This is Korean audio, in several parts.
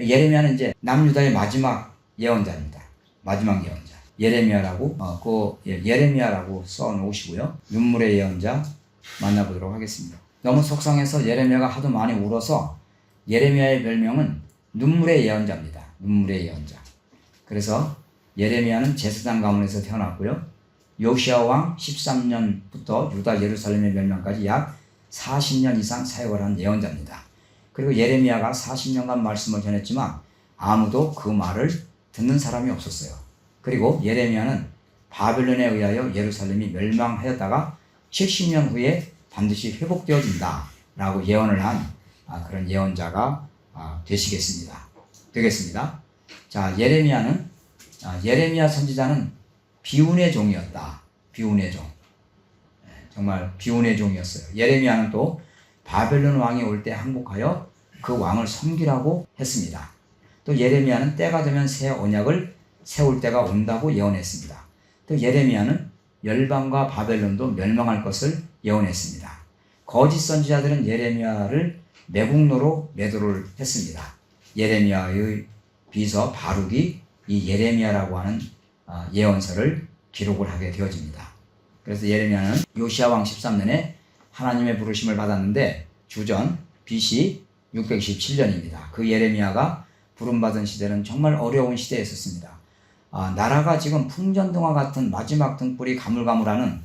예레미야는 이제 남유다의 마지막 예언자입니다. 마지막 예언자. 예레미야라고 써 놓으시고요. 눈물의 예언자 만나보도록 하겠습니다. 너무 속상해서 예레미야가 하도 많이 울어서 예레미야의 별명은 눈물의 예언자입니다. 눈물의 예언자. 그래서 예레미야는 제사장 가문에서 태어났고요. 요시야 왕 13년부터 유다 예루살렘의 멸망까지 약 40년 이상 사역을 한 예언자입니다. 그리고 예레미야가 40년간 말씀을 전했지만 아무도 그 말을 듣는 사람이 없었어요. 그리고 예레미야는 바벨론에 의하여 예루살렘이 멸망하였다가 70년 후에 반드시 회복되어진다 라고 예언을 한 그런 예언자가 되겠습니다. 자, 예레미야 선지자는 비운의 종이었다. 비운의 종. 정말 비운의 종이었어요. 예레미야는 또 바벨론 왕이 올 때 항복하여 그 왕을 섬기라고 했습니다. 또 예레미야는 때가 되면 새 언약을 세울 때가 온다고 예언했습니다. 또 예레미야는 열방과 바벨론도 멸망할 것을 예언했습니다. 거짓 선지자들은 예레미야를 매국노로 매도를 했습니다. 예레미야의 비서 바룩이 이 예레미야라고 하는 예언서를 기록을 하게 되어집니다. 그래서 예레미야는 요시야 왕 13년에 하나님의 부르심을 받았는데 주전 BC 627년입니다. 그 예레미야가 부름받은 시대는 정말 어려운 시대였었습니다. 나라가 지금 풍전등화 같은 마지막 등불이 가물가물하는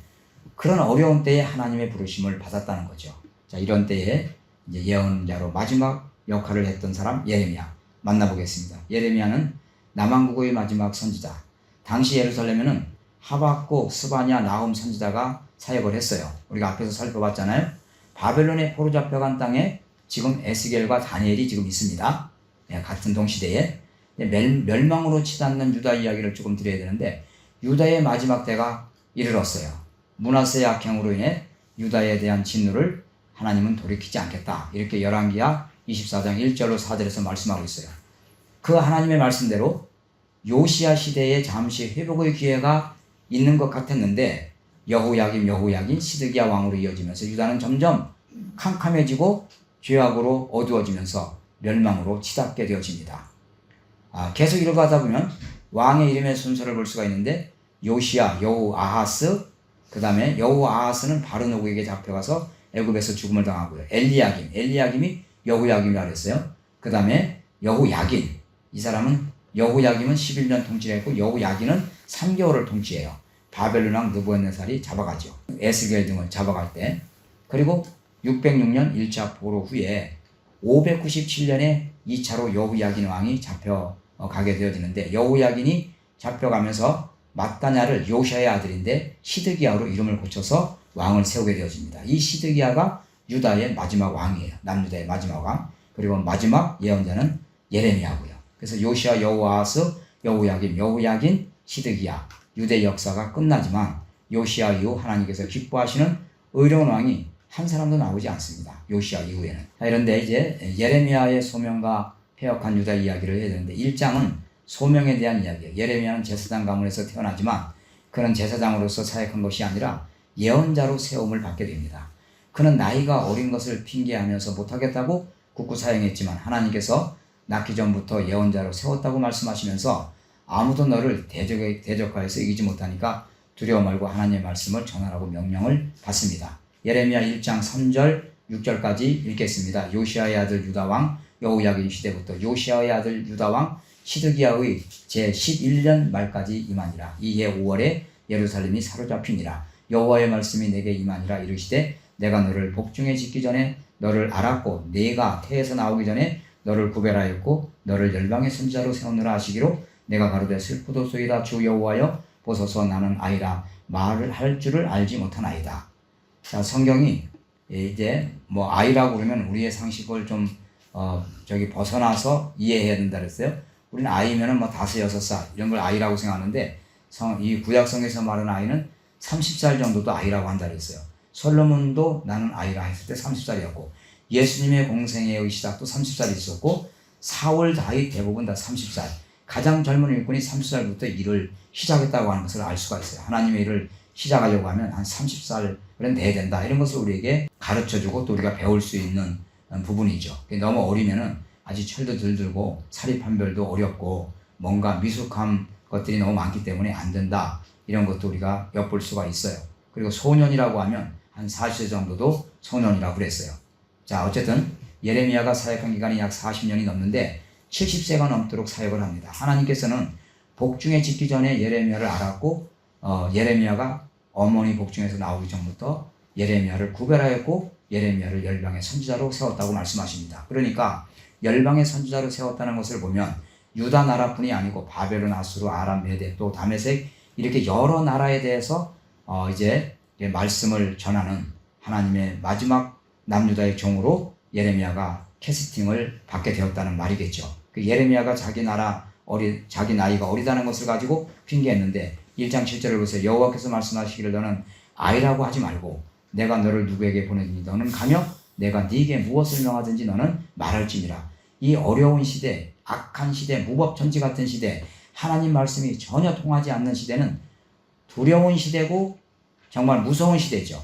그런 어려운 때에 하나님의 부르심을 받았다는 거죠. 자, 이런 때에 이제 예언자로 마지막 역할을 했던 사람 예레미야 만나보겠습니다. 예레미야는 남왕국의 마지막 선지자. 당시 예루살렘에는 하박국, 스바냐, 나훔 선지자가 사역을 했어요. 우리가 앞에서 살펴봤잖아요. 바벨론에 포로 잡혀간 땅에 지금 에스겔과 다니엘이 지금 있습니다. 같은 동시대에. 멸망으로 치닫는 유다 이야기를 조금 드려야 되는데 유다의 마지막 때가 이르렀어요. 므낫세의 악행으로 인해 유다에 대한 진노를 하나님은 돌이키지 않겠다. 이렇게 열왕기하 24장 1절로 4절에서 말씀하고 있어요. 그 하나님의 말씀대로 요시야 시대에 잠시 회복의 기회가 있는 것 같았는데 여호야긴 시드기야 왕으로 이어지면서 유다는 점점 캄캄해지고 죄악으로 어두워지면서 멸망으로 치닫게 되어집니다. 계속 읽어가다 보면 왕의 이름의 순서를 볼 수가 있는데 요시야, 여호아하스, 그 다음에 여호아하스는 바르노국에게 잡혀가서 애굽에서 죽음을 당하고요. 엘리야김이 여호야김이라 그랬어요. 그 다음에 여호야긴, 이 사람은 여호야김은 11년 통치를 했고 여호야긴은 3개월을 통치해요. 바벨론 왕 느부갓네살이 잡아가죠. 에스겔 등을 잡아갈 때. 그리고 606년 1차 포로 후에 597년에 2차로 여호야긴 왕이 잡혀가게 되어지는데 여호야긴이 잡혀가면서 마따냐를 요시야의 아들인데 시드기야로 이름을 고쳐서 왕을 세우게 되어집니다. 이 시드기야가 유다의 마지막 왕이에요. 남유다의 마지막 왕. 그리고 마지막 예언자는 예레미야고요. 그래서 요시야, 여호아하스, 여호야긴, 시드기야. 유대 역사가 끝나지만 요시야 이후 하나님께서 기뻐하시는 의로운 왕이 한 사람도 나오지 않습니다. 요시야 이후에는. 이런데 이제 예레미야의 소명과 폐역한 유다 이야기를 해야 되는데 1장은 소명에 대한 이야기예요. 예레미야는 제사장 가문에서 태어나지만 그는 제사장으로서 사역한 것이 아니라 예언자로 세움을 받게 됩니다. 그는 나이가 어린 것을 핑계하면서 못하겠다고 굳고 사용했지만 하나님께서 낳기 전부터 예언자로 세웠다고 말씀하시면서 아무도 너를 대적하여서 이기지 못하니까 두려워 말고 하나님의 말씀을 전하라고 명령을 받습니다. 예레미야 1장 3절 6절까지 읽겠습니다. 요시야의 아들 유다왕 여호야긴 시대부터 요시야의 아들 유다왕 시드기야의 제11년 말까지 임하니라. 이해 5월에 예루살렘이 사로잡히니라. 여호와의 말씀이 내게 임하니라. 이르시되 내가 너를 복중에 짓기 전에 너를 알았고 네가 태에서 나오기 전에 너를 구별하였고 너를 열방의 선지자로 세우느라 하시기로 내가 가로되 슬프도소이다. 주 여호와여 보소서 나는 아이라 말을 할 줄을 알지 못하나이다. 자, 성경이 이제 뭐 아이라고 그러면 우리의 상식을 좀 벗어나서 이해해야 된다 그랬어요. 우리는 아이면은 뭐 5, 6살 이런 걸 아이라고 생각하는데 이 구약성에서 말하는 아이는 30살 정도도 아이라고 한다 그랬어요. 솔로몬도 나는 아이라 했을 때 30살이었고 예수님의 공생애의 시작도 30살이 있었고 사울, 다윗 대부분 다 30살. 가장 젊은 일꾼이 30살부터 일을 시작했다고 하는 것을 알 수가 있어요. 하나님의 일을 시작하려고 하면 한 30살은 돼야 된다. 이런 것을 우리에게 가르쳐주고 또 우리가 배울 수 있는 부분이죠. 너무 어리면은 아주 철도 들들고 사립 판별도 어렵고 뭔가 미숙한 것들이 너무 많기 때문에 안 된다. 이런 것도 우리가 엿볼 수가 있어요. 그리고 소년이라고 하면 한 40세 정도도 소년이라고 그랬어요. 자, 어쨌든 예레미야가 사역한 기간이 약 40년이 넘는데 70세가 넘도록 사역을 합니다. 하나님께서는 복중에 짓기 전에 예레미야를 알았고 예레미야가 어머니 복중에서 나오기 전부터 예레미야를 구별하였고 예레미야를 열방의 선지자로 세웠다고 말씀하십니다. 그러니까 열방의 선지자로 세웠다는 것을 보면 유다 나라뿐이 아니고 바벨론, 아수르, 아람, 메대, 또 다메섹 이렇게 여러 나라에 대해서 이제 말씀을 전하는 하나님의 마지막 남유다의 종으로 예레미야가 캐스팅을 받게 되었다는 말이겠죠. 그 예레미야가 자기 나이가 어리다는 것을 가지고 핑계했는데 1장 7절을 보세요. 여호와께서 말씀하시기를 너는 아이라고 하지 말고 내가 너를 누구에게 보내니 너는 가며 내가 네게 무엇을 명하든지 너는 말할지니라. 이 어려운 시대, 악한 시대, 무법천지 같은 시대, 하나님 말씀이 전혀 통하지 않는 시대는 두려운 시대고 정말 무서운 시대죠.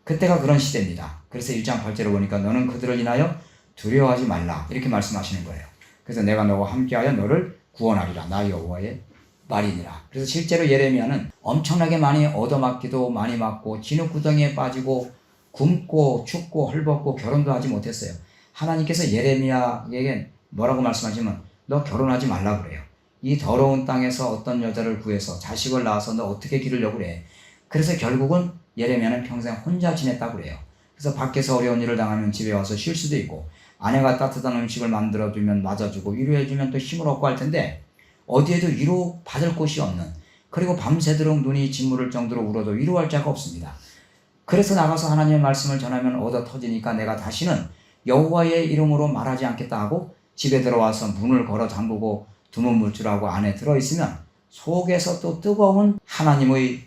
그때가 그런 시대입니다. 그래서 1장 8절을 보니까 너는 그들을 인하여 두려워하지 말라 이렇게 말씀하시는 거예요. 그래서 내가 너와 함께하여 너를 구원하리라. 나 여호와의 말이니라. 그래서 실제로 예레미야는 엄청나게 많이 얻어맞기도 많이 맞고 진흙구덩이에 빠지고 굶고 춥고 헐벗고 결혼도 하지 못했어요. 하나님께서 예레미야에게 뭐라고 말씀하시면 너 결혼하지 말라 그래요. 이 더러운 땅에서 어떤 여자를 구해서 자식을 낳아서 너 어떻게 기르려고 그래. 그래서 결국은 예레미야는 평생 혼자 지냈다고 그래요. 그래서 밖에서 어려운 일을 당하면 집에 와서 쉴 수도 있고 아내가 따뜻한 음식을 만들어주면 맞아주고 위로해주면 또 힘을 얻고 할 텐데 어디에도 위로 받을 곳이 없는, 그리고 밤새도록 눈이 짓무를 정도로 울어도 위로할 자가 없습니다. 그래서 나가서 하나님의 말씀을 전하면 얻어 터지니까 내가 다시는 여호와의 이름으로 말하지 않겠다 하고 집에 들어와서 문을 걸어 잠그고 두문물줄하고 안에 들어있으면 속에서 또 뜨거운 하나님의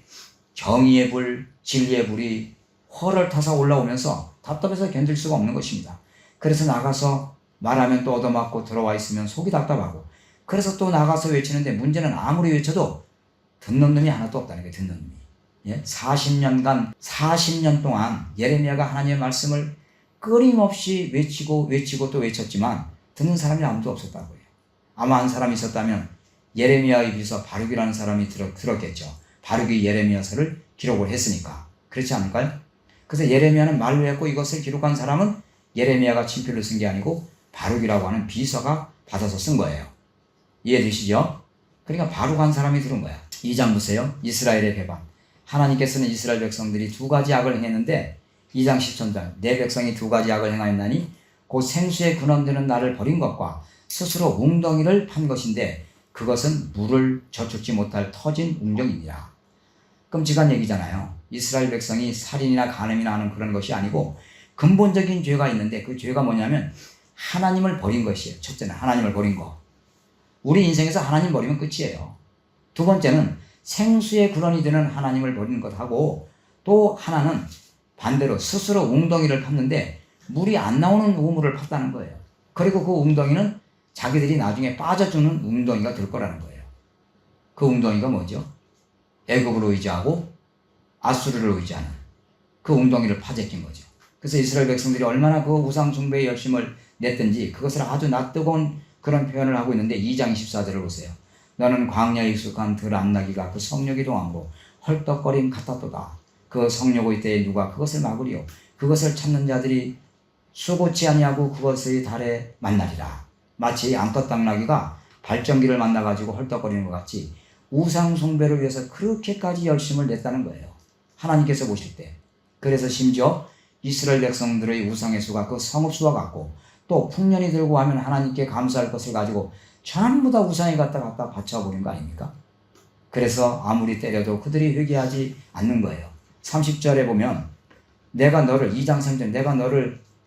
정의의 불, 진리의 불이 허를 타서 올라오면서 답답해서 견딜 수가 없는 것입니다. 그래서 나가서 말하면 또 얻어맞고 들어와 있으면 속이 답답하고, 그래서 또 나가서 외치는데 문제는 아무리 외쳐도 듣는 놈이 하나도 없다는 거예요. 듣는 놈이. 40년 동안 예레미야가 하나님의 말씀을 끊임없이 외치고 또 외쳤지만 듣는 사람이 아무도 없었다고 해요. 아마 한 사람이 있었다면 예레미야의 비서 바룩이라는 사람이 들었겠죠. 바룩이 예레미야서를 기록을 했으니까. 그렇지 않을까요? 그래서 예레미야는 말로 했고 이것을 기록한 사람은 예레미야가 친필로 쓴 게 아니고 바룩이라고 하는 비서가 받아서 쓴 거예요. 이해되시죠? 그러니까 바룩한 사람이 들은 거야. 2장 보세요. 이스라엘의 배반. 하나님께서는 이스라엘 백성들이 두 가지 악을 행했는데 2장 10절에 내 백성이 두 가지 악을 행하였나니 곧 생수의 근원되는 나를 버린 것과 스스로 웅덩이를 판 것인데 그것은 물을 저축지 못할 터진 웅덩이니라. 끔찍한 얘기잖아요. 이스라엘 백성이 살인이나 간음이나 하는 그런 것이 아니고 근본적인 죄가 있는데 그 죄가 뭐냐면 하나님을 버린 것이에요. 첫째는 하나님을 버린 거. 우리 인생에서 하나님 버리면 끝이에요. 두 번째는 생수의 근원이 되는 하나님을 버리는 것하고, 또 하나는 반대로 스스로 웅덩이를 팠는데 물이 안 나오는 우물을 팠다는 거예요. 그리고 그 웅덩이는 자기들이 나중에 빠져 죽는 웅덩이가 될 거라는 거예요. 그 웅덩이가 뭐죠? 애굽을 의지하고 아수르를 의지하는 그 웅덩이를 파재낀 거죠. 그래서 이스라엘 백성들이 얼마나 그 우상 숭배에 열심을 냈든지 그것을 아주 낯뜨거운 그런 표현을 하고 있는데 2장 24절을 보세요. 너는 광야에 익숙한 들 안나기가 그 성욕이 동하고 헐떡거림 같았도다. 그 성욕의 때에 누가 그것을 막으리요. 그것을 찾는 자들이 수고치 아니하고 그것의 달에 만나리라. 마치 암컷 당나귀가 발전기를 만나가지고 헐떡거리는 것 같이 우상 숭배를 위해서 그렇게까지 열심을 냈다는 거예요. 하나님께서 보실 때. 그래서 심지어 이스라엘 백성들의 우상의 수가 그 성읍수와 같고 또 풍년이 들고 하면 하나님께 감사할 것을 가지고 전부 다 우상에 갖다 바쳐버린 거 아닙니까? 그래서 아무리 때려도 그들이 회개하지 않는 거예요. 30절에 보면 내가 너를 2장 3절 내가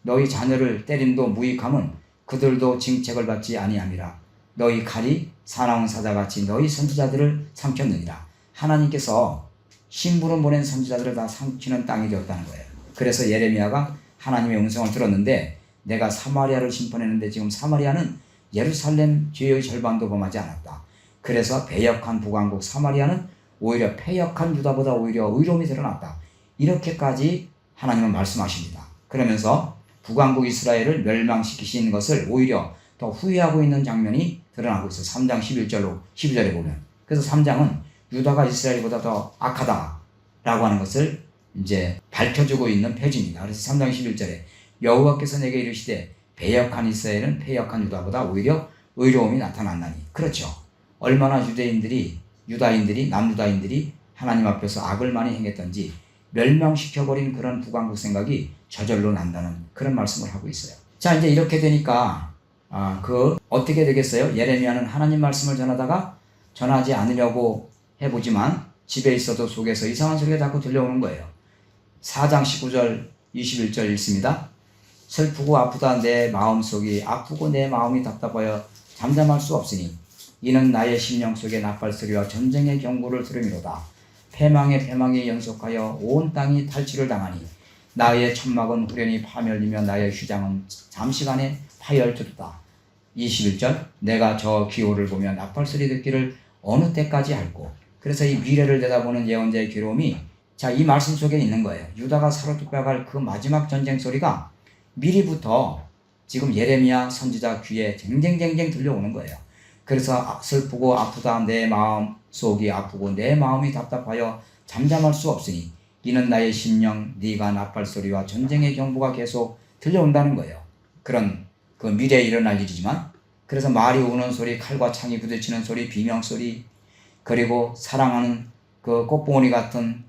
너희 자녀를 때림도 무익함은 그들도 징책을 받지 아니함이라. 너희 칼이 사나운 사자같이 너희 선지자들을 삼켰느니라. 하나님께서 심부름 보낸 선지자들을 다 삼키는 땅이 되었다는 거예요. 그래서 예레미야가 하나님의 음성을 들었는데 내가 사마리아를 심판했는데 지금 사마리아는 예루살렘 죄의 절반도 범하지 않았다. 그래서 배역한 북왕국 사마리아는 오히려 패역한 유다보다 오히려 의로움이 드러났다. 이렇게까지 하나님은 말씀하십니다. 그러면서 북왕국 이스라엘을 멸망시키신 것을 오히려 더 후회하고 있는 장면이 드러나고 있어요. 3장 11절로 12절에 보면. 그래서 3장은 유다가 이스라엘보다 더 악하다라고 하는 것을 이제 밝혀주고 있는 표지입니다. 그래서 3장 11절에 여호와께서 내게 이르시되 배역한 이스라엘은 패역한 유다보다 오히려 의로움이 나타났나니. 그렇죠. 얼마나 유다인들이 남유다인들이 하나님 앞에서 악을 많이 행했던지 멸망시켜버린 그런 북왕국 생각이 저절로 난다는 그런 말씀을 하고 있어요. 자, 이제 이렇게 되니까 어떻게 되겠어요? 예레미야는 하나님 말씀을 전하지 않으려고 해보지만 집에 있어도 속에서 이상한 소리가 자꾸 들려오는 거예요. 4장 19절 21절 읽습니다. 슬프고 아프다 내 마음속이 아프고 내 마음이 답답하여 잠잠할 수 없으니 이는 나의 심령 속에 나팔소리와 전쟁의 경고를 들음이로다. 패망에 연속하여 온 땅이 탈취를 당하니 나의 천막은 후련히 파멸이며 나의 휘장은 잠시간에 파열되도다. 21절 내가 저 기호를 보며 나팔소리 듣기를 어느 때까지 할꼬. 그래서 이 미래를 내다보는 예언자의 괴로움이 이 말씀 속에 있는 거예요. 유다가 사로잡혀갈 그 마지막 전쟁 소리가 미리부터 지금 예레미야 선지자 귀에 쟁쟁쟁쟁 들려오는 거예요. 그래서 슬프고 아프다 내 마음 속이 아프고 내 마음이 답답하여 잠잠할 수 없으니 이는 나의 심령 네가 나팔소리와 전쟁의 경보가 계속 들려온다는 거예요. 그런 그 미래에 일어날 일이지만 그래서 말이 우는 소리, 칼과 창이 부딪히는 소리, 비명소리, 그리고 사랑하는 그 꽃봉오리 같은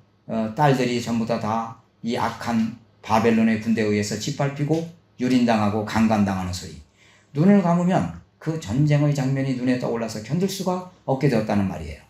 딸들이 전부 다 이 악한 바벨론의 군대에 의해서 짓밟히고 유린당하고 강간당하는 소리. 눈을 감으면 그 전쟁의 장면이 눈에 떠올라서 견딜 수가 없게 되었다는 말이에요.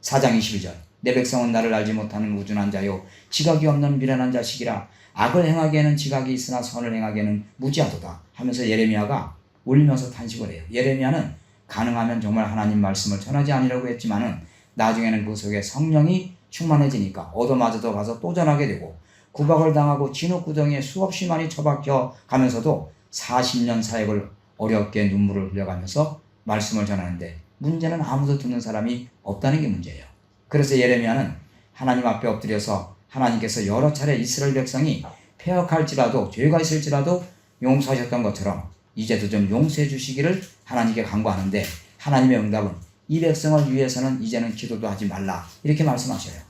4장 22절 내 백성은 나를 알지 못하는 우둔한 자요 지각이 없는 미련한 자식이라 악을 행하기에는 지각이 있으나 선을 행하기에는 무지하도다 하면서 예레미야가 울면서 탄식을 해요. 예레미야는 가능하면 정말 하나님 말씀을 전하지 않으려고 했지만은 나중에는 그 속에 성령이 충만해지니까 얻어맞아도 가서 또 전하게 되고 구박을 당하고 진흙구덩이에 수없이 많이 처박혀 가면서도 40년 사역을 어렵게 눈물을 흘려가면서 말씀을 전하는데 문제는 아무도 듣는 사람이 없다는 게 문제예요. 그래서 예레미야는 하나님 앞에 엎드려서 하나님께서 여러 차례 이스라엘 백성이 패역할지라도 죄가 있을지라도 용서하셨던 것처럼 이제도 좀 용서해 주시기를 하나님께 간구하는데 하나님의 응답은 이 백성을 위해서는 이제는 기도도 하지 말라 이렇게 말씀하셔요.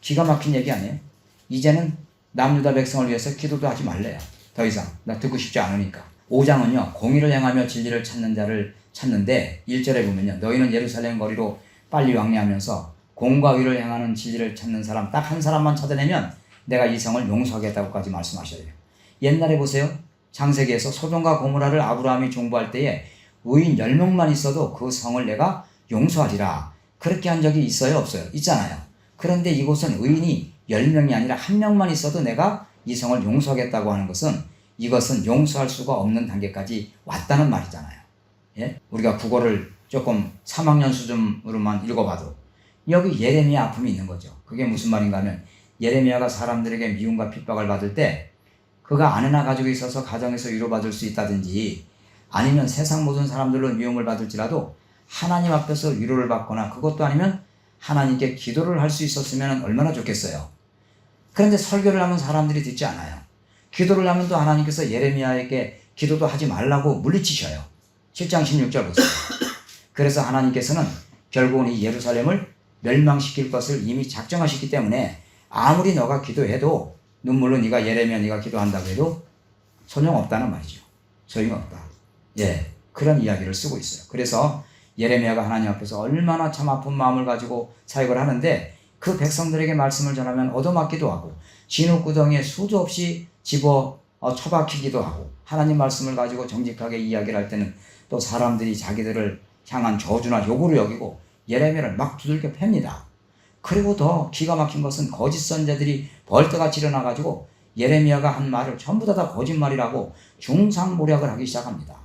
기가 막힌 얘기 아니에요? 이제는 남유다 백성을 위해서 기도도 하지 말래요. 더 이상 나 듣고 싶지 않으니까. 5장은요 공의를 행하며 진리를 찾는 자를 찾는데 1절에 보면요 너희는 예루살렘 거리로 빨리 왕래하면서 공과 의를 행하는 진리를 찾는 사람 딱 한 사람만 찾아내면 내가 이 성을 용서하겠다고까지 말씀하셔요. 옛날에 보세요. 창세기에서 소돔과 고모라를 아브라함이 종부할 때에 의인 10명만 있어도 그 성을 내가 용서하리라 그렇게 한 적이 있어요 없어요? 있잖아요. 그런데 이곳은 의인이 10명이 아니라 1명만 있어도 내가 이 성을 용서하겠다고 하는 것은 이것은 용서할 수가 없는 단계까지 왔다는 말이잖아요. 예? 우리가 국어를 조금 3학년 수준으로만 읽어봐도 여기 예레미야 아픔이 있는 거죠. 그게 무슨 말인가 하면 예레미야가 사람들에게 미움과 핍박을 받을 때 그가 아내나 가족이 있어서 가정에서 위로받을 수 있다든지 아니면 세상 모든 사람들로 미움을 받을지라도 하나님 앞에서 위로를 받거나 그것도 아니면 하나님께 기도를 할 수 있었으면 얼마나 좋겠어요. 그런데 설교를 하면 사람들이 듣지 않아요. 기도를 하면 또 하나님께서 예레미야에게 기도도 하지 말라고 물리치셔요. 7장 16절 보세요. 그래서 하나님께서는 결국은 이 예루살렘을 멸망시킬 것을 이미 작정하셨기 때문에 아무리 너가 기도해도 눈물로 네가 기도한다고 해도 소용없다는 말이죠. 소용없다. 예, 그런 이야기를 쓰고 있어요. 그래서 예레미야가 하나님 앞에서 얼마나 참 아픈 마음을 가지고 사역을 하는데 그 백성들에게 말씀을 전하면 얻어맞기도 하고 진흙구덩이에 수도 없이 집어 처박히기도 하고 하나님 말씀을 가지고 정직하게 이야기를 할 때는 또 사람들이 자기들을 향한 저주나 요구를 여기고 예레미야를 막 두들겨 팹니다. 그리고 더 기가 막힌 것은 거짓 선자들이 벌떼같이 일어나가지고 예레미야가 한 말을 전부 다 거짓말이라고 중상모략을 하기 시작합니다.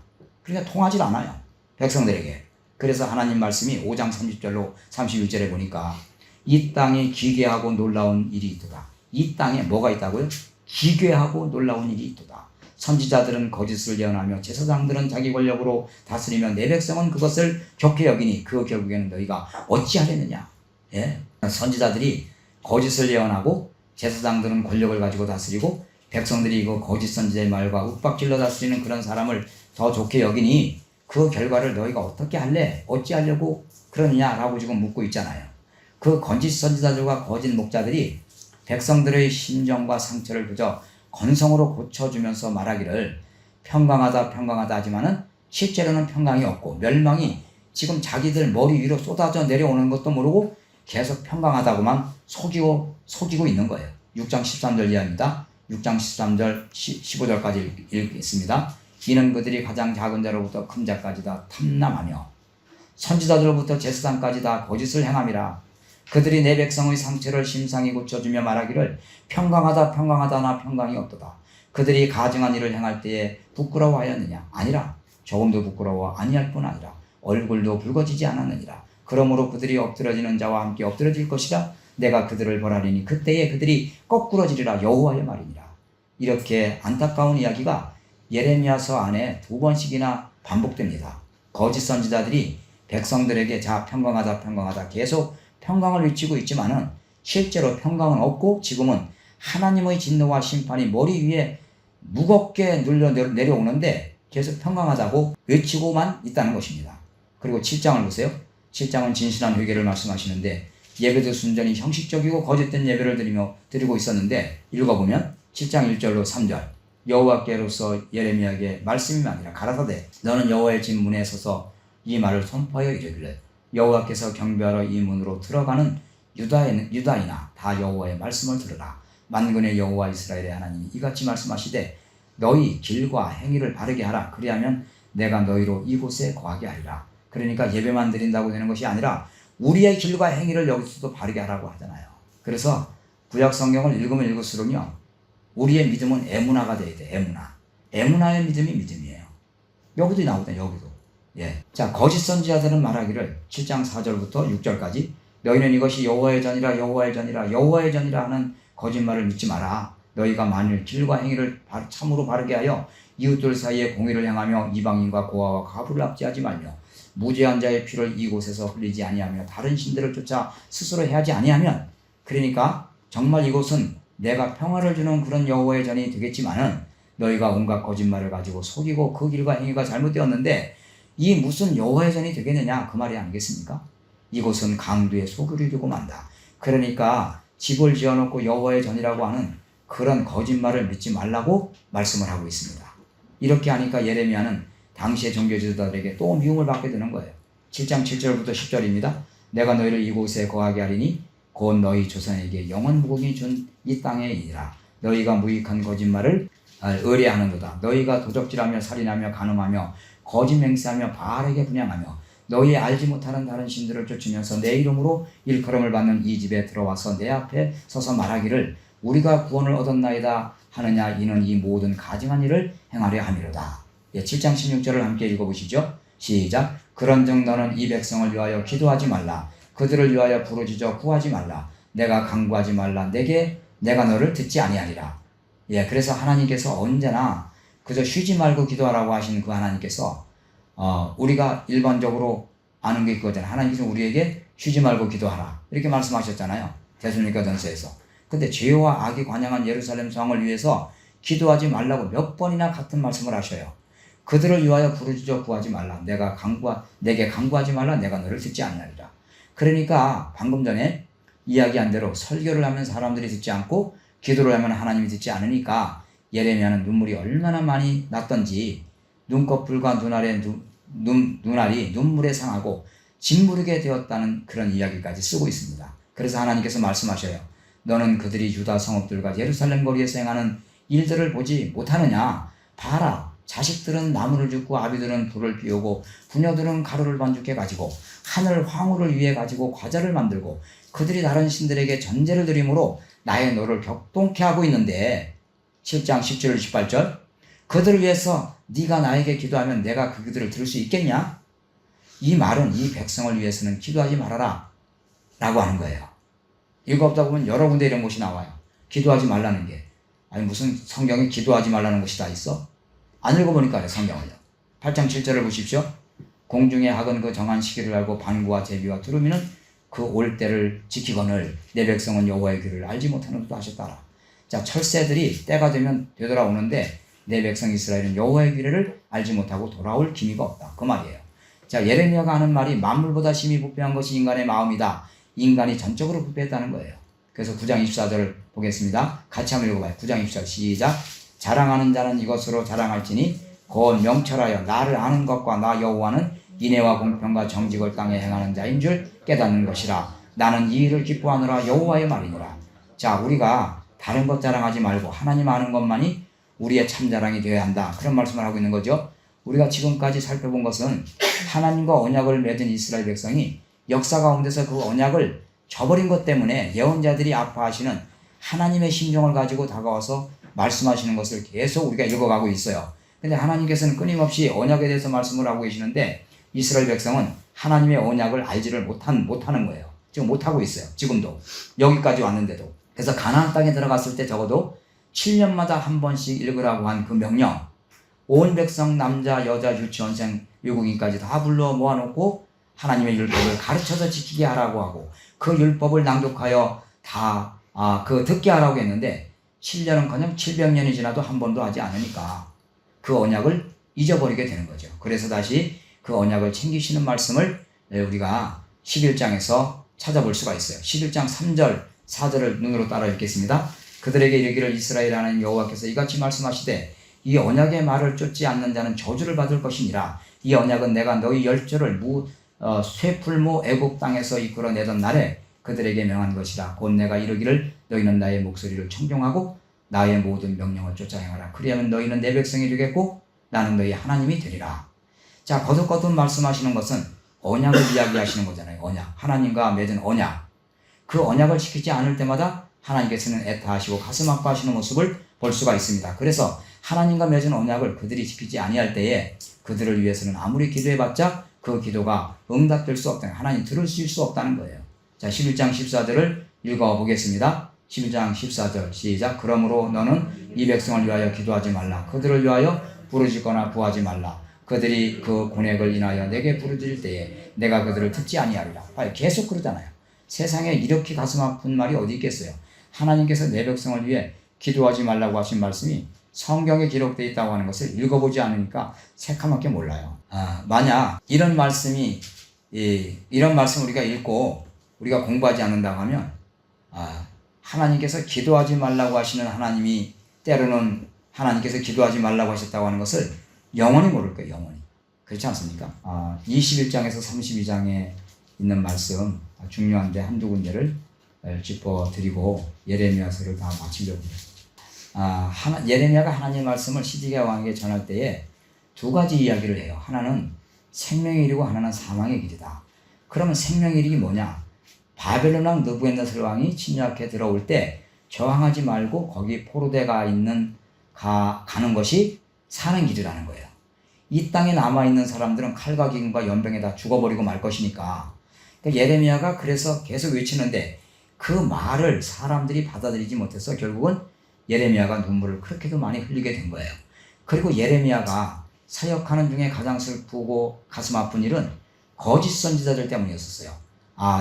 그러니까 통하지 않아요. 백성들에게. 그래서 하나님 말씀이 5장 30절로 31절에 보니까 이 땅에 기괴하고 놀라운 일이 있도다. 이 땅에 뭐가 있다고요? 기괴하고 놀라운 일이 있도다. 선지자들은 거짓을 예언하며 제사장들은 자기 권력으로 다스리며 내 백성은 그것을 좋게 여기니 그 결국에는 너희가 어찌하려느냐. 예? 선지자들이 거짓을 예언하고 제사장들은 권력을 가지고 다스리고 백성들이 그 거짓 선지자의 말과 윽박질러 다스리는 그런 사람을 더 좋게 여기니 그 결과를 너희가 어떻게 할래? 어찌하려고 그러느냐라고 지금 묻고 있잖아요. 그 거짓 선지자들과 거짓 목자들이 백성들의 심정과 상처를 그저 건성으로 고쳐주면서 말하기를 평강하다 평강하다 하지만은 실제로는 평강이 없고 멸망이 지금 자기들 머리 위로 쏟아져 내려오는 것도 모르고 계속 평강하다고만 속이고 있는 거예요. 6장 13절 이하입니다. 6장 13절 15절까지 읽겠습니다. 이는 그들이 가장 작은 자로부터 큰 자까지 다 탐남하며 선지자들로부터 제사장까지 다 거짓을 행함이라. 그들이 내 백성의 상처를 심상히 고쳐주며 말하기를 평강하다 평강하다 나 평강이 없도다. 그들이 가증한 일을 행할 때에 부끄러워하였느냐? 아니라 조금도 부끄러워 아니할 뿐 아니라 얼굴도 붉어지지 않았느니라. 그러므로 그들이 엎드러지는 자와 함께 엎드러질 것이라. 내가 그들을 벌하리니 그때에 그들이 거꾸러지리라. 여호와의 말이니라. 이렇게 안타까운 이야기가 예레미야서 안에 2번씩이나 반복됩니다. 거짓 선지자들이 백성들에게 자 평강하다 평강하다 계속 평강을 외치고 있지만은 실제로 평강은 없고 지금은 하나님의 진노와 심판이 머리 위에 무겁게 눌려 내려오는데 계속 평강하다고 외치고만 있다는 것입니다. 그리고 7장을 보세요. 7장은 진실한 회개를 말씀하시는데 예배도 순전히 형식적이고 거짓된 예배를 드리고 있었는데 읽어보면 7장 1절로 3절 여호와께로서 예레미야에게 말씀이 아니라 가라사대 너는 여호와의 집 문에 서서 이 말을 선포하여 이르기를 여호와께서 경배하러 이 문으로 들어가는 유다이나 다 여호와의 말씀을 들으라. 만군의 여호와 이스라엘의 하나님이 이같이 말씀하시되 너희 길과 행위를 바르게 하라. 그리하면 내가 너희로 이곳에 거하게 하리라. 그러니까 예배만 드린다고 되는 것이 아니라 우리의 길과 행위를 여기서도 바르게 하라고 하잖아요. 그래서 구약 성경을 읽으면 읽을수록요 우리의 믿음은 에무나가 돼야 돼. 에무나의 믿음이 믿음이에요. 여기도 나오거든요. 여기도. 예. 자, 거짓 선지자들은 말하기를 7장 4절부터 6절까지 너희는 이것이 여호와의 전이라 여호와의 전이라 여호와의 전이라 하는 거짓말을 믿지 마라. 너희가 만일 길과 행위를 참으로 바르게 하여 이웃들 사이에 공의를 행하며 이방인과 고아와 과부를 압제하지 말며 무죄한 자의 피를 이곳에서 흘리지 아니하며 다른 신들을 쫓아 스스로 해하지 아니하면 그러니까 정말 이곳은 내가 평화를 주는 그런 여호와의 전이 되겠지만은 너희가 온갖 거짓말을 가지고 속이고 그 길과 행위가 잘못되었는데 이 무슨 여호와의 전이 되겠느냐 그 말이 아니겠습니까? 이곳은 강도의 소굴이 되고 만다. 그러니까 집을 지어놓고 여호와의 전이라고 하는 그런 거짓말을 믿지 말라고 말씀을 하고 있습니다. 이렇게 하니까 예레미야는 당시의 종교 지도자들에게 또 미움을 받게 되는 거예요. 7장 7절부터 10절입니다. 내가 너희를 이곳에 거하게 하리니 곧 너희 조상에게 영원 무궁이 준 이 땅에 이니라. 너희가 무익한 거짓말을 의뢰하는도다. 너희가 도적질하며 살인하며 간음하며 거짓 맹세하며 바알에게 분향하며 너희 알지 못하는 다른 신들을 쫓으면서 내 이름으로 일컬음을 받는 이 집에 들어와서 내 앞에 서서 말하기를 우리가 구원을 얻었나이다 하느냐. 이는 이 모든 가증한 일을 행하려 함이로다. 7장 16절을 함께 읽어보시죠. 시작. 그런즉 너는 이 백성을 위하여 기도하지 말라. 그들을 위하여 부르짖어 구하지 말라. 내가 간구하지 말라. 내가 너를 듣지 아니하리라. 그래서 하나님께서 언제나 그저 쉬지 말고 기도하라고 하신 그 하나님께서 우리가 일반적으로 아는 게 그거잖아요. 하나님께서 우리에게 쉬지 말고 기도하라 이렇게 말씀하셨잖아요. 데살로니가전서에서. 근데 죄와 악이 관영한 예루살렘 성을 위해서 기도하지 말라고 몇 번이나 같은 말씀을 하셔요. 그들을 위하여 부르짖어 구하지 말라. 내게 간구하지 말라. 내가 너를 듣지 아니하리라. 그러니까 방금 전에 이야기한 대로 설교를 하면 사람들이 듣지 않고 기도를 하면 하나님이 듣지 않으니까 예레미야는 눈물이 얼마나 많이 났던지 눈꺼풀과 눈알이 눈물에 상하고 짓무르게 되었다는 그런 이야기까지 쓰고 있습니다. 그래서 하나님께서 말씀하셔요. 너는 그들이 유다 성읍들과 예루살렘 거리에서 행하는 일들을 보지 못하느냐. 봐라. 자식들은 나무를 줍고 아비들은 불을 피우고 부녀들은 가루를 반죽해 가지고 하늘 황후를 위해 가지고 과자를 만들고 그들이 다른 신들에게 전제를 드림으로 나의 노를 격동케 하고 있는데 7장 10절 18절 그들을 위해서 네가 나에게 기도하면 내가 그들을 들을 수 있겠냐? 이 말은 이 백성을 위해서는 기도하지 말아라 라고 하는 거예요. 읽어보다 보면 여러 군데 이런 곳이 나와요. 기도하지 말라는 게. 아니 무슨 성경에 기도하지 말라는 곳이 다 있어? 안 읽어보니까 성경을요. 8장 7절을 보십시오. 공중의 학은 그 정한 시기를 알고 반구와 제비와 두루미는 그 올 때를 지키거늘 내 백성은 여호와의 길을 알지 못하는도다 하셨다라. 자, 철새들이 때가 되면 되돌아오는데 내 백성 이스라엘은 여호와의 규례를 알지 못하고 돌아올 기미가 없다. 그 말이에요. 자, 예레미야가 하는 말이 만물보다 심히 부패한 것이 인간의 마음이다. 인간이 전적으로 부패했다는 거예요. 그래서 9장 24절을 보겠습니다. 같이 한번 읽어봐요. 9장 24절 시작. 자랑하는 자는 이것으로 자랑할지니 곧 명철하여 나를 아는 것과 나 여호와는 인애와 공평과 정직을 땅에 행하는 자인 줄 깨닫는 것이라. 나는 이 일을 기뻐하노라 여호와의 말이니라. 자, 우리가 다른 것 자랑하지 말고 하나님 아는 것만이 우리의 참자랑이 되어야 한다. 그런 말씀을 하고 있는 거죠. 우리가 지금까지 살펴본 것은 하나님과 언약을 맺은 이스라엘 백성이 역사 가운데서 그 언약을 저버린 것 때문에 예언자들이 아파하시는 하나님의 심정을 가지고 다가와서 말씀하시는 것을 계속 우리가 읽어가고 있어요. 근데 하나님께서는 끊임없이 언약에 대해서 말씀을 하고 계시는데 이스라엘 백성은 하나님의 언약을 알지를 못하는 거예요. 지금 못하고 있어요. 지금도. 여기까지 왔는데도. 그래서 가나안 땅에 들어갔을 때 적어도 7년마다 한 번씩 읽으라고 한 그 명령, 온 백성 남자 여자 유치원생 외국인까지 다 불러 모아놓고 하나님의 율법을 가르쳐서 지키게 하라고 하고 그 율법을 낭독하여 다 듣게 하라고 했는데 7년은커녕 700년이 지나도 한 번도 하지 않으니까 그 언약을 잊어버리게 되는 거죠. 그래서 다시 그 언약을 챙기시는 말씀을 우리가 11장에서 찾아볼 수가 있어요. 11장 3절 4절을 눈으로 따라 읽겠습니다. 그들에게 이르기를 이스라엘 하나님 여호와께서 이같이 말씀하시되 이 언약의 말을 쫓지 않는 자는 저주를 받을 것이니라. 이 언약은 내가 너희 열조를 쇠풀무 애국 땅에서 이끌어내던 날에 그들에게 명한 것이라. 곧 내가 이르기를 너희는 나의 목소리를 청종하고 나의 모든 명령을 쫓아 행하라. 그리하면 너희는 내 백성이 되겠고 나는 너희 하나님이 되리라. 자, 거듭거듭 말씀하시는 것은 언약을 이야기하시는 거잖아요. 언약. 하나님과 맺은 언약. 그 언약을 지키지 않을 때마다 하나님께서는 애타하시고 가슴 아파하시는 모습을 볼 수가 있습니다. 그래서 하나님과 맺은 언약을 그들이 지키지 아니할 때에 그들을 위해서는 아무리 기도해봤자 그 기도가 응답될 수 없다는, 하나님 들으실 수 없다는 거예요. 자, 11장 14절을 읽어보겠습니다. 11장 14절 시작. 그러므로 너는 이 백성을 위하여 기도하지 말라. 그들을 위하여 부르짖거나 구하지 말라. 그들이 그 고뇌를 인하여 내게 부르짖을 때에 내가 그들을 듣지 아니하리라. 계속 그러잖아요. 세상에 이렇게 가슴 아픈 말이 어디 있겠어요. 하나님께서 내 백성을 위해 기도하지 말라고 하신 말씀이 성경에 기록되어 있다고 하는 것을 읽어보지 않으니까 새카맣게 몰라요. 만약 이런 말씀을 우리가 읽고 우리가 공부하지 않는다고 하면 하나님께서 기도하지 말라고 하시는 하나님이 때로는 하나님께서 기도하지 말라고 하셨다고 하는 것을 영원히 모를 거예요. 영원히. 그렇지 않습니까? 21장에서 32장에 있는 말씀 중요한데 한두 군데를 짚어드리고 예레미야서를 다 마치려고 해요. 예레미야가 하나님의 말씀을 시드기야 왕에게 전할 때에 두 가지 이야기를 해요. 하나는 생명의 길이고 하나는 사망의 길이다. 그러면 생명의 길이 뭐냐? 바벨론 왕 느부갓네살 왕이 침략해 들어올 때 저항하지 말고 거기 포로대가 가는 것이 사는 길이라는 거예요. 이 땅에 남아있는 사람들은 칼과 기근과 연병에 다 죽어버리고 말 것이니까. 그러니까 예레미야가 그래서 계속 외치는데 그 말을 사람들이 받아들이지 못해서 결국은 예레미야가 눈물을 그렇게도 많이 흘리게 된 거예요. 그리고 예레미야가 사역하는 중에 가장 슬프고 가슴 아픈 일은 거짓 선지자들 때문이었어요.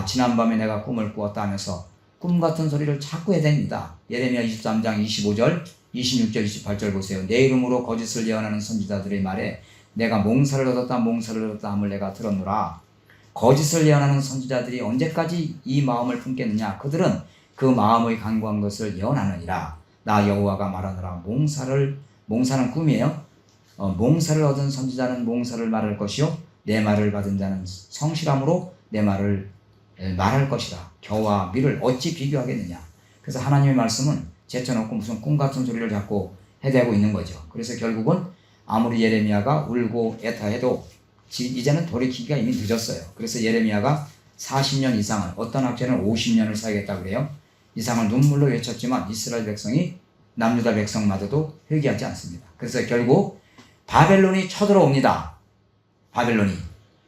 지난밤에 내가 꿈을 꾸었다 하면서 꿈 같은 소리를 자꾸 해댑니다. 예레미야 23장 25절, 26절, 28절 보세요. 내 이름으로 거짓을 예언하는 선지자들의 말에 내가 몽사를 얻었다 함을 내가 들었노라. 거짓을 예언하는 선지자들이 언제까지 이 마음을 품겠느냐? 그들은 그 마음의 간구한 것을 예언하느니라. 나 여호와가 말하노라. 몽사는 꿈이에요. 몽사를 얻은 선지자는 몽사를 말할 것이요 내 말을 받은 자는 성실함으로 내 말을 말할 것이라. 겨와 밀을 어찌 비교하겠느냐? 그래서 하나님의 말씀은 제쳐놓고 무슨 꿈 같은 소리를 자꾸 해대고 있는 거죠. 그래서 결국은 아무리 예레미야가 울고 애타해도 이제는 돌이키기가 이미 늦었어요. 그래서 예레미야가 40년 이상을, 어떤 학자는 50년을 살겠다고 그래요. 이상을 눈물로 외쳤지만 이스라엘 백성이 남유다 백성마저도 회개하지 않습니다. 그래서 결국 바벨론이 쳐들어옵니다. 바벨론이